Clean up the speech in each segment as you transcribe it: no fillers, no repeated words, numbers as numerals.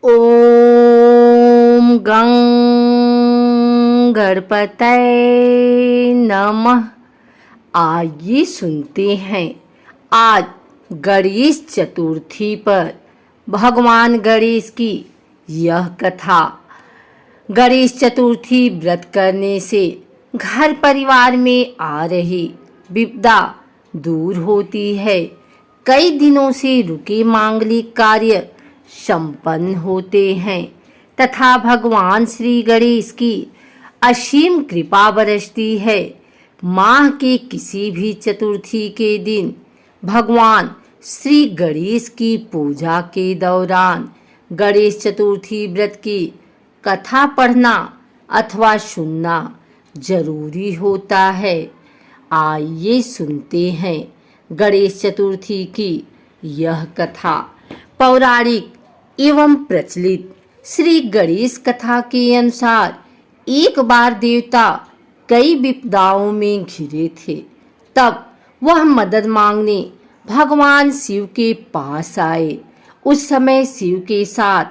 ओम गं गणपतये नमः। आइए सुनते हैं आज गणेश चतुर्थी पर भगवान गणेश की यह कथा। गणेश चतुर्थी व्रत करने से घर परिवार में आ रही विपदा दूर होती है। कई दिनों से रुके मांगलिक कार्य संपन्न होते हैं तथा भगवान श्री गणेश की असीम कृपा बरसती है। माह के किसी भी चतुर्थी के दिन भगवान श्री गणेश की पूजा के दौरान गणेश चतुर्थी व्रत की कथा पढ़ना अथवा सुनना जरूरी होता है। आइए सुनते हैं गणेश चतुर्थी की यह कथा। पौराणिक एवं प्रचलित श्री गणेश कथा के अनुसार एक बार देवता कई विपदाओं में घिरे थे। तब वह मदद मांगने भगवान शिव के पास आए। उस समय शिव के साथ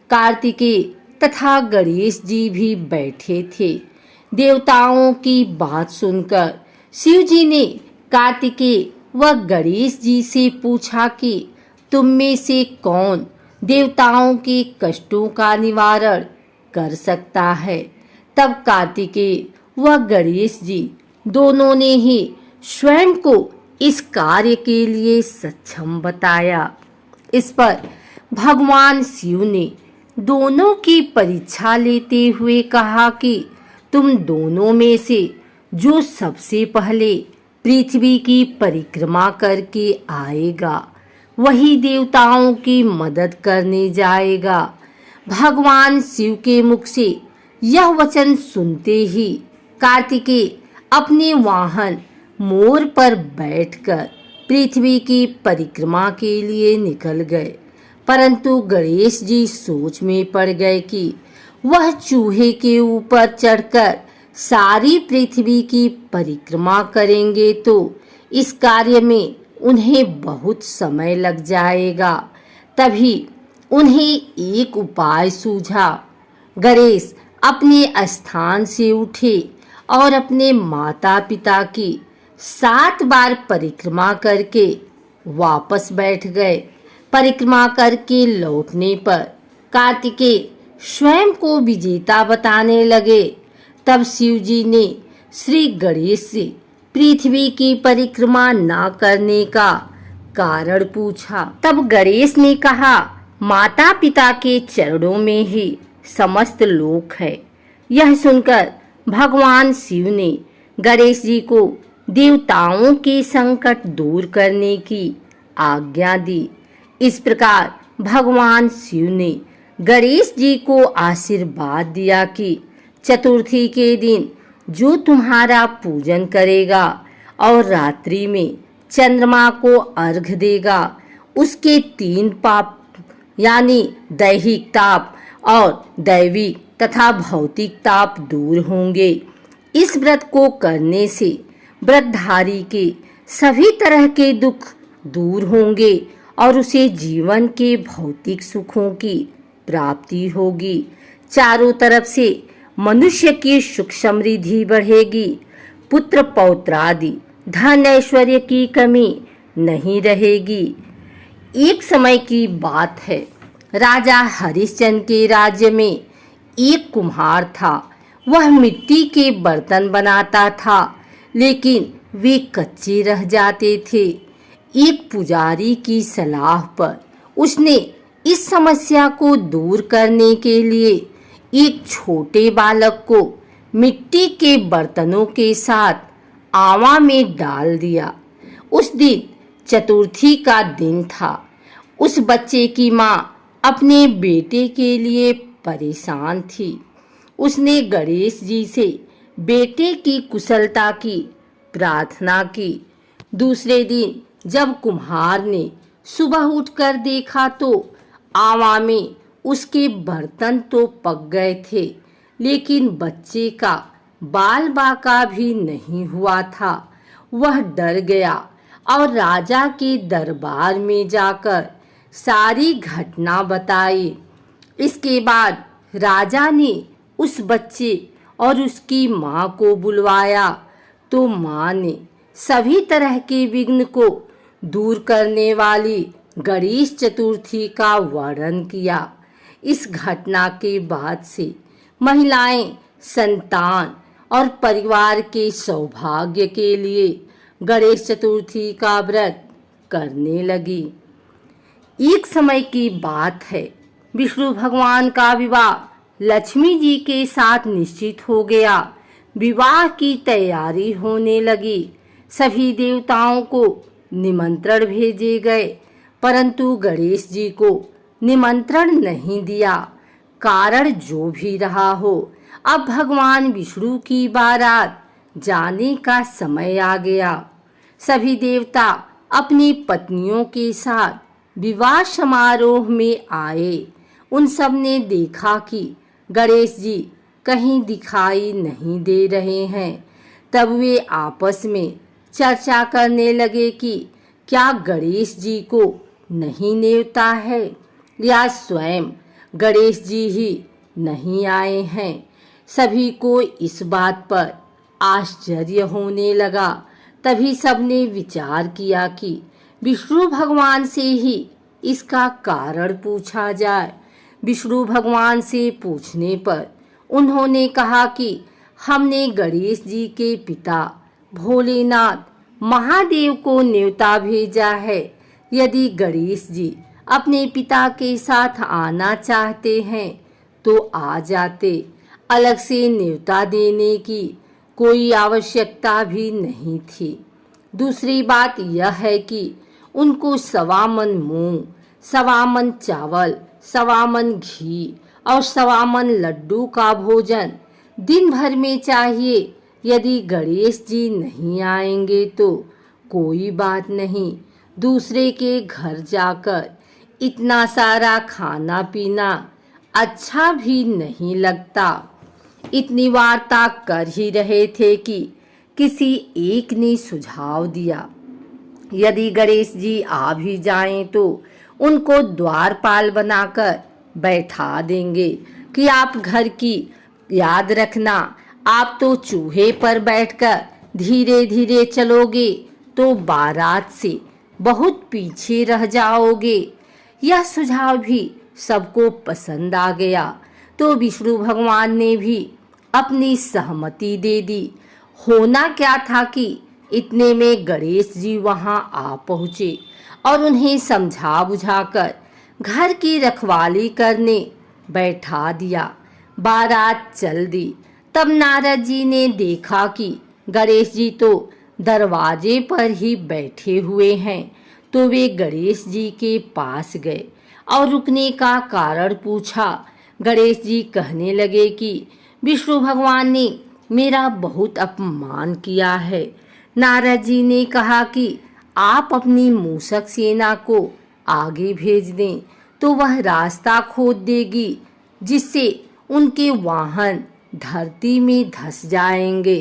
कार्तिकेय तथा गणेश जी भी बैठे थे। देवताओं की बात सुनकर शिव जी ने कार्तिकेय व गणेश जी से पूछा कि तुम में से कौन देवताओं के कष्टों का निवारण कर सकता है। तब कार्तिकेय व गणेश जी दोनों ने ही स्वयं को इस कार्य के लिए सक्षम बताया। इस पर भगवान शिव ने दोनों की परीक्षा लेते हुए कहा कि तुम दोनों में से जो सबसे पहले पृथ्वी की परिक्रमा करके आएगा वही देवताओं की मदद करने जाएगा। भगवान शिव के मुख से यह वचन सुनते ही कार्तिकेय अपने वाहन मोर पर बैठकर पृथ्वी की परिक्रमा के लिए निकल गए। परंतु गणेश जी सोच में पड़ गए कि वह चूहे के ऊपर चढ़कर सारी पृथ्वी की परिक्रमा करेंगे तो इस कार्य में उन्हें बहुत समय लग जाएगा। तभी उन्हें एक उपाय सूझा। गणेश अपने स्थान से उठे और अपने माता पिता की 7 बार परिक्रमा करके वापस बैठ गए। परिक्रमा करके लौटने पर कार्तिकेय स्वयं को विजेता बताने लगे। तब शिव जी ने श्री गणेश से पृथ्वी की परिक्रमा न करने का कारण पूछा। तब गणेश ने कहा, माता पिता के चरणों में ही समस्त लोक है। यह सुनकर भगवान शिव ने गणेश जी को देवताओं के संकट दूर करने की आज्ञा दी। इस प्रकार भगवान शिव ने गणेश जी को आशीर्वाद दिया कि चतुर्थी के दिन जो तुम्हारा पूजन करेगा और रात्रि में चंद्रमा को अर्घ देगा उसके 3 पाप यानी दैहिक ताप और दैविक तथा भौतिक ताप दूर होंगे। इस व्रत को करने से व्रतधारी के सभी तरह के दुख दूर होंगे और उसे जीवन के भौतिक सुखों की प्राप्ति होगी। चारों तरफ से मनुष्य की सुख समृद्धि बढ़ेगी। पुत्र पौत्रादि धन ऐश्वर्य की कमी नहीं रहेगी। एक समय की बात है, राजा हरिश्चंद्र के राज्य में एक कुम्हार था। वह मिट्टी के बर्तन बनाता था लेकिन वे कच्चे रह जाते थे। एक पुजारी की सलाह पर उसने इस समस्या को दूर करने के लिए एक छोटे बालक को मिट्टी के बर्तनों के साथ आवा में डाल दिया। उस दिन चतुर्थी का दिन था। उस बच्चे की माँ अपने बेटे के लिए परेशान थी। उसने गणेश जी से बेटे की कुशलता की प्रार्थना की। दूसरे दिन जब कुम्हार ने सुबह उठकर देखा तो आवा में उसके बर्तन तो पक गए थे लेकिन बच्चे का बाल बाका भी नहीं हुआ था। वह डर गया और राजा के दरबार में जाकर सारी घटना बताई। इसके बाद राजा ने उस बच्चे और उसकी माँ को बुलवाया तो माँ ने सभी तरह के विघ्न को दूर करने वाली गणेश चतुर्थी का वर्णन किया। इस घटना के बाद से महिलाएं संतान और परिवार के सौभाग्य के लिए गणेश चतुर्थी का व्रत करने लगी। एक समय की बात है, विष्णु भगवान का विवाह लक्ष्मी जी के साथ निश्चित हो गया। विवाह की तैयारी होने लगी। सभी देवताओं को निमंत्रण भेजे गए, परंतु गणेश जी को निमंत्रण नहीं दिया। कारण जो भी रहा हो, अब भगवान विष्णु की बारात जाने का समय आ गया। सभी देवता अपनी पत्नियों के साथ विवाह समारोह में आए। उन सब ने देखा कि गणेश जी कहीं दिखाई नहीं दे रहे हैं। तब वे आपस में चर्चा करने लगे कि क्या गणेश जी को नहीं नेवता है या स्वयं गणेश जी ही नहीं आए हैं। सभी को इस बात पर आश्चर्य होने लगा। तभी सबने विचार किया कि विष्णु भगवान से ही इसका कारण पूछा जाए। विष्णु भगवान से पूछने पर उन्होंने कहा कि हमने गणेश जी के पिता भोलेनाथ महादेव को न्योता भेजा है। यदि गणेश जी अपने पिता के साथ आना चाहते हैं तो आ जाते। अलग से न्योता देने की कोई आवश्यकता भी नहीं थी। दूसरी बात यह है कि उनको 1.25 मन मूंग, 1.25 मन चावल, 1.25 मन घी और 1.25 मन लड्डू का भोजन दिन भर में चाहिए। यदि गणेश जी नहीं आएंगे तो कोई बात नहीं, दूसरे के घर जाकर इतना सारा खाना पीना अच्छा भी नहीं लगता। इतनी वार्ता कर ही रहे थे कि किसी एक ने सुझाव दिया, यदि गणेश जी आ भी जाएं तो उनको द्वारपाल बनाकर बैठा देंगे कि आप घर की याद रखना। आप तो चूहे पर बैठकर धीरे धीरे चलोगे तो बारात से बहुत पीछे रह जाओगे। यह सुझाव भी सबको पसंद आ गया तो विष्णु भगवान ने भी अपनी सहमति दे दी। होना क्या था कि इतने में गणेश जी वहां आ पहुंचे और उन्हें समझा बुझाकर घर की रखवाली करने बैठा दिया। बारात चल दी। तब नारद जी ने देखा कि गणेश जी तो दरवाजे पर ही बैठे हुए हैं, तो वे गणेश जी के पास गए और रुकने का कारण पूछा। गणेश जी कहने लगे कि विष्णु भगवान ने मेरा बहुत अपमान किया है। नारद जी ने कहा कि आप अपनी मूषक सेना को आगे भेज दें तो वह रास्ता खोद देगी, जिससे उनके वाहन धरती में धंस जाएंगे।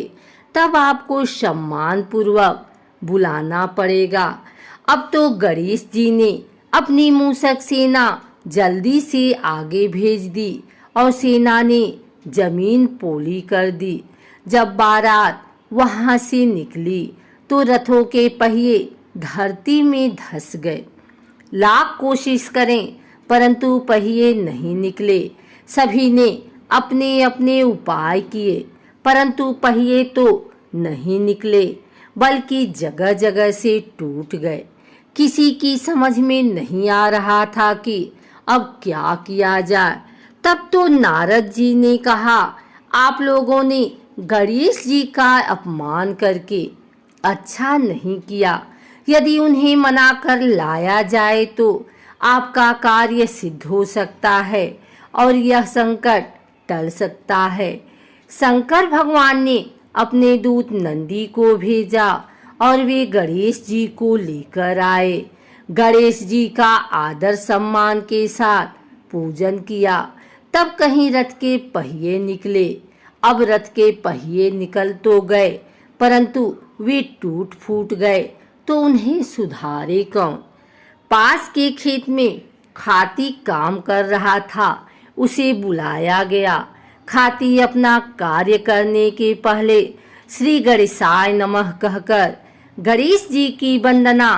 तब आपको सम्मान पूर्वक बुलाना पड़ेगा। अब तो गणेश जी ने अपनी मूषक सेना जल्दी से आगे भेज दी और सेना ने जमीन पोली कर दी। जब बारात वहां से निकली तो रथों के पहिए धरती में धंस गए। लाख कोशिश करें परंतु पहिए नहीं निकले। सभी ने अपने अपने उपाय किए परंतु पहिए तो नहीं निकले, बल्कि जगह जगह से टूट गए। किसी की समझ में नहीं आ रहा था कि अब क्या किया जाए। तब तो नारद जी ने कहा, आप लोगों ने गणेश जी का अपमान करके अच्छा नहीं किया। यदि उन्हें मना कर लाया जाए तो आपका कार्य सिद्ध हो सकता है और यह संकट टल सकता है। शंकर भगवान ने अपने दूत नंदी को भेजा और वे गणेश जी को लेकर आए। गणेश जी का आदर सम्मान के साथ पूजन किया। तब कहीं रथ के पहिए निकले। अब रथ के पहिए निकल तो गए परंतु वे टूट फूट गए तो उन्हें सुधारे कौन। पास के खेत में खाती काम कर रहा था। उसे बुलाया गया। खाती अपना कार्य करने के पहले श्री गणेशाय नमः कहकर गणेश जी की वंदना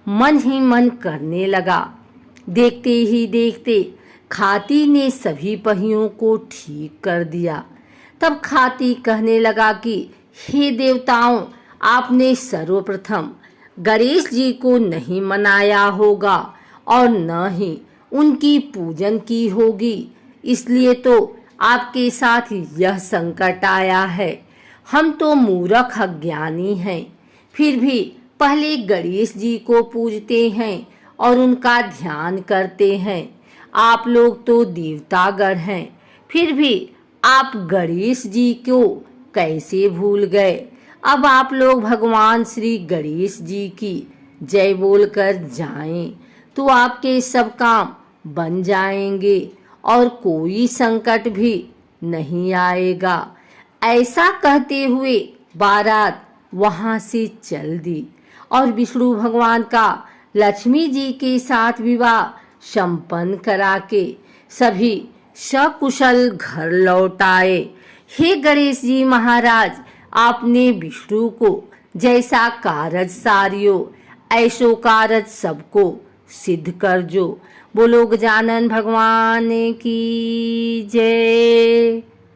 मन ही मन करने लगा। देखते ही देखते खाती ने सभी पहियों को ठीक कर दिया। तब खाती कहने लगा कि हे देवताओं, आपने सर्वप्रथम गणेश जी को नहीं मनाया होगा और न ही उनकी पूजन की होगी, इसलिए तो आपके साथ यह संकट आया है। हम तो मूर्ख अज्ञानी हैं, फिर भी पहले गणेश जी को पूजते हैं और उनका ध्यान करते हैं। आप लोग तो देवतागण हैं, फिर भी आप गणेश जी को कैसे भूल गए? अब आप लोग भगवान श्री गणेश जी की जय बोलकर जाएं तो आपके सब काम बन जाएंगे और कोई संकट भी नहीं आएगा। ऐसा कहते हुए बारात वहां से चल दी और विष्णु भगवान का लक्ष्मी जी के साथ विवाह संपन्न करा के सभी सकुशल घर लौट आए। हे गणेश जी महाराज, आपने विष्णु को जैसा कारज सारियो ऐसो कारज सबको सिद्ध कर जो। बोलो गजानन भगवान की जय।